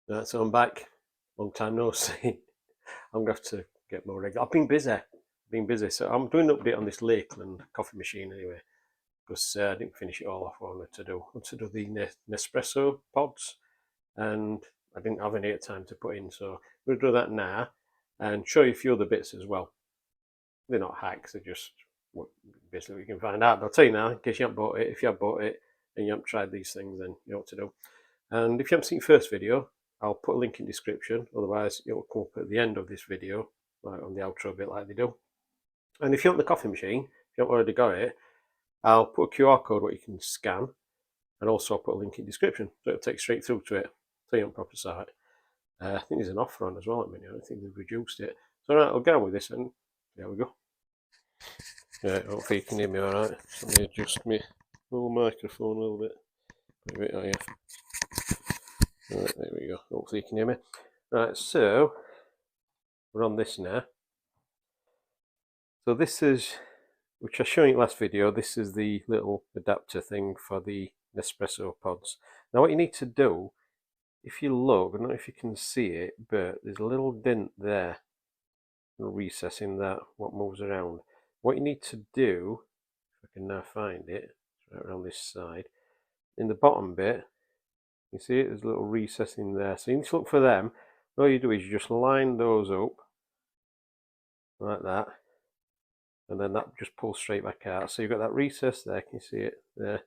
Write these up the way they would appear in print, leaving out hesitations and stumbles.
So I'm back. Long time no see. I'm gonna have to get more regular. I've been busy. So I'm doing an update on this Lakeland coffee machine anyway, because I didn't finish it all off. What I wanted to do. I wanted to do the Nespresso pods, and I didn't have any time to put in. So we'll do that now, and show you a few other bits as well. They're not hacks. They're just what basically you can find out. But I'll tell you now, in case you haven't bought it. If you have bought it and you haven't tried these things, then you know what to do. And if you haven't seen the first video, I'll put a link in the description. Otherwise, it will come up at the end of this video, like on the outro bit, like they do. And if you want the coffee machine, if you haven't already got it, I'll put a QR code what you can scan, and also I'll put a link in the description, so it'll take you straight through to it. So you're on the proper site. I think there's an offer on as well at the minute. I think they've reduced it. So right, I'll get on with this, and there we go. Right, hopefully you can hear me all right. Let me adjust my little microphone a little bit. Wait, oh yeah. Right, there we go. Hopefully you can hear me. Right, so we're on this now. So this is, which I showed you in the last video, this is the little adapter thing for the Nespresso pods. Now what you need to do, if you look, I don't know if you can see it, but there's a little dent there, a recess in that, what moves around. What you need to do, if I can now find it, it's right around this side, in the bottom bit, you see it, there's a little recess in there. So you need to look for them. All you do is you just line those up like that, and then that just pulls straight back out. So you've got that recess there, can you see it there?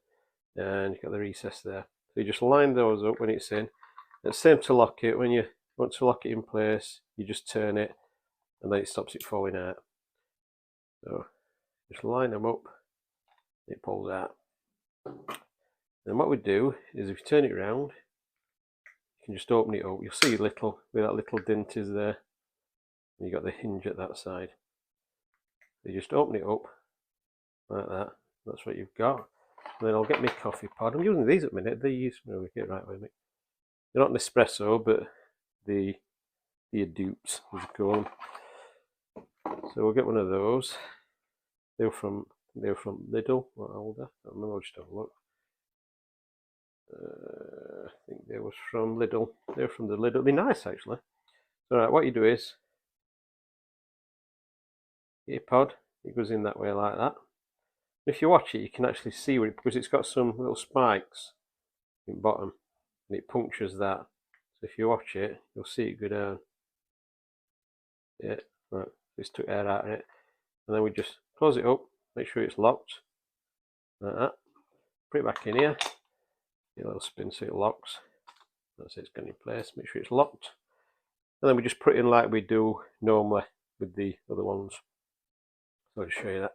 And you've got the recess there. So you just line those up when it's in. It's the same to lock it. When you want to lock it in place, you just turn it, and then it stops it falling out. So just line them up, it pulls out. And what we do is if you turn it around, you can just open it up. You'll see little, where that little dent is there. And you've got the hinge at that side. So you just open it up like that. That's what you've got. And then I'll get my coffee pod. I'm using these at the minute. These, no, we get right with me. They're not Nespresso, but the dupes, as you call them. So we'll get one of those. They're from Lidl. What older? I don't remember. I'll just have a look. I think they was from Lidl. They're from the Lidl. They're nice actually. So right, what you do is your pod. It goes in that way like that. If you watch it, you can actually see where it, because it's got some little spikes in the bottom, and it punctures that. So if you watch it, you'll see it go down. Yeah, right. Just took air out of it, and then we just close it up. Make sure it's locked like that. Put it back in here. Get a little spin so it locks. That's it, it's going in place. Make sure it's locked, and then we just put it in like we do normally with the other ones. So I'll just show you that.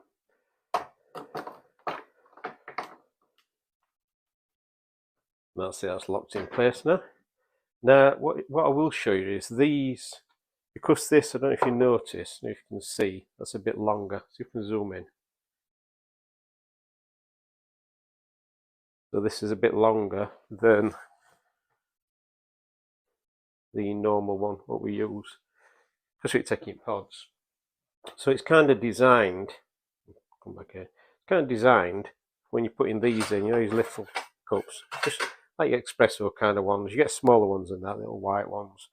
That's it, that's locked in place now. Now, what I will show you is these, because this, I don't know if you notice, if you can see, that's a bit longer. So you can zoom in. So this is a bit longer than the normal one, what we use, because we're taking pods. So it's kind of designed, come back here, it's kind of designed when you're putting these in, you know, these little cups, just like espresso kind of ones. You get smaller ones than that, little white ones.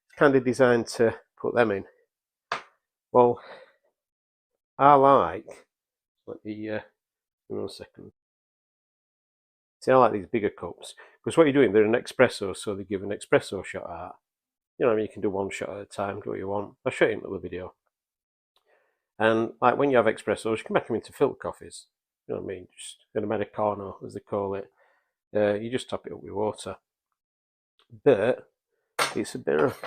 It's kind of designed to put them in. Well, I like, let me, give me 1 second. See, I like these bigger cups, because what you're doing, they're an espresso, so they give an espresso shot out. You know what I mean? You can do one shot at a time, do what you want. I'll show you in another video. And like when you have espressos, you can make them into filter coffees. You know what I mean? Just an Americano, as they call it. You just top it up with water. But it's a bit of,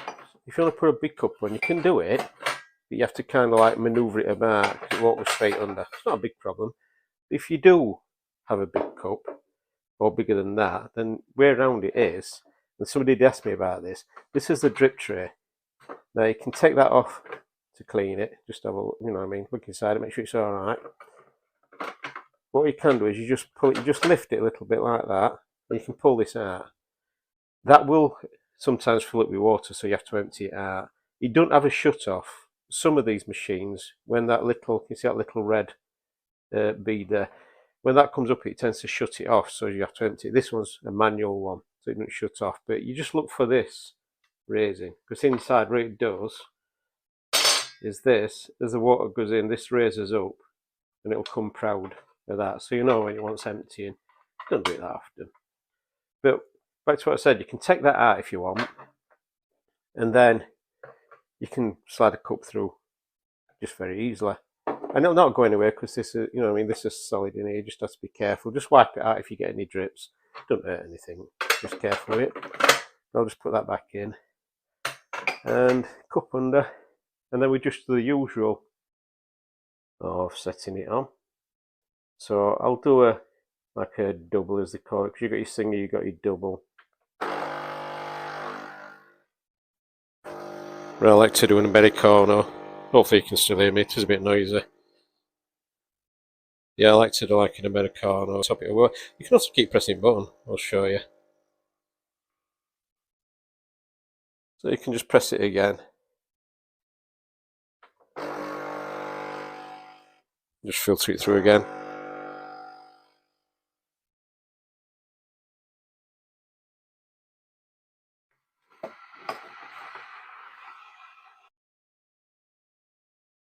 if you want to put a big cup on, you can do it, but you have to kind of like maneuver it about, because it won't go straight under. It's not a big problem. If you do have a big cup, or bigger than that, then way around it is, and somebody did ask me about this, this is the drip tray. Now you can take that off to clean it, just have a, you know what I mean, look inside it, make sure it's alright. What you can do is you just pull it, you just lift it a little bit like that, and you can pull this out. That will sometimes fill it with water, so you have to empty it out. You don't have a shut off. Some of these machines, when that little, you see that little red bead there, when that comes up, it tends to shut it off, so you have to empty it. This one's a manual one, so it doesn't shut off. But you just look for this raising, because inside what it does is this, as the water goes in, this raises up and it'll come proud of that. So you know when it wants emptying. Don't do it that often. But back to what I said, you can take that out if you want, and then you can slide a cup through just very easily. And it'll not go anywhere because this is, you know, I mean, this is solid in here. You just have to be careful. Just wipe it out if you get any drips. Don't hurt anything. Just careful with it. I'll just put that back in and cup under, and then we just do the usual of setting it on. So I'll do a like a double, as they call it, because you got your single, you got your double. But I like to do an Americano. Hopefully you can still hear me. It is a bit noisy. Yeah, I like to do like an Americano. Top it over. You can also keep pressing the button. I'll show you. So you can just press it again. Just filter it through again.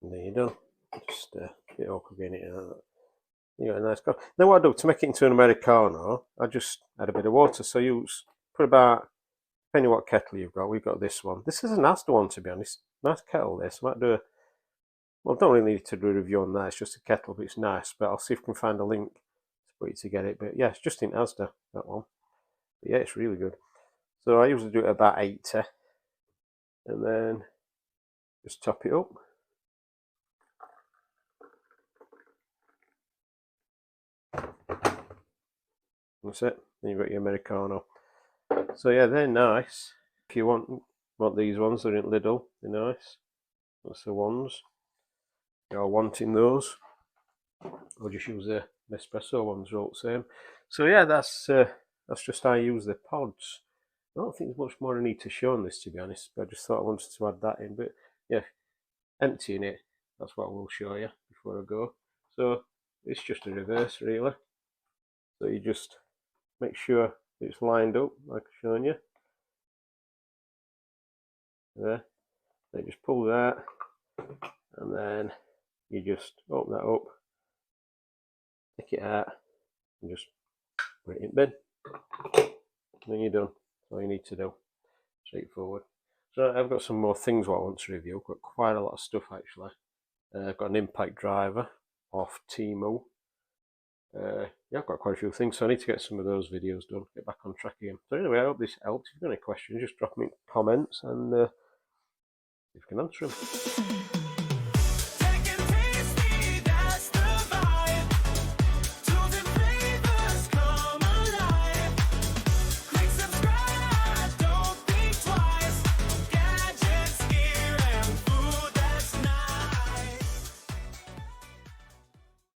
And there you go. Just a bit awkward getting it out. You got a nice cup. Then what I do to make it into an Americano, I just add a bit of water. So you put about, depending on what kettle you've got, we've got this one. This is a nice one, to be honest. Nice kettle this. I might do a, well, I don't really need to do a review on that. It's just a kettle, but it's nice. But I'll see if I can find a link to put you to get it. But yeah, it's just in Asda, that one. But yeah, it's really good. So I usually do it about 80. And then just top it up. That's it. Then you've got your Americano. So yeah, they're nice. If you want these ones, they're in Lidl. They're nice. That's the ones. You're wanting those, or just use the Espresso ones. They're all the same. So yeah, that's just how I use the pods. I don't think there's much more I need to show on this, to be honest. But I just thought I wanted to add that in. But yeah, emptying it. That's what I will show you before I go. So it's just a reverse, really. So you just make sure it's lined up, like I've shown you. There. Then just pull that, and then you just open that up, take it out, and just put it in bin. And then you're done. That's all you need to do. Straightforward. So I've got some more things what I want to review. I've got quite a lot of stuff actually. I've got an impact driver off Temu. Yeah, I've got quite a few things, so I need to get some of those videos done, get back on track again. So anyway, I hope this helped. If you've got any questions, just drop me comments and if you can answer them.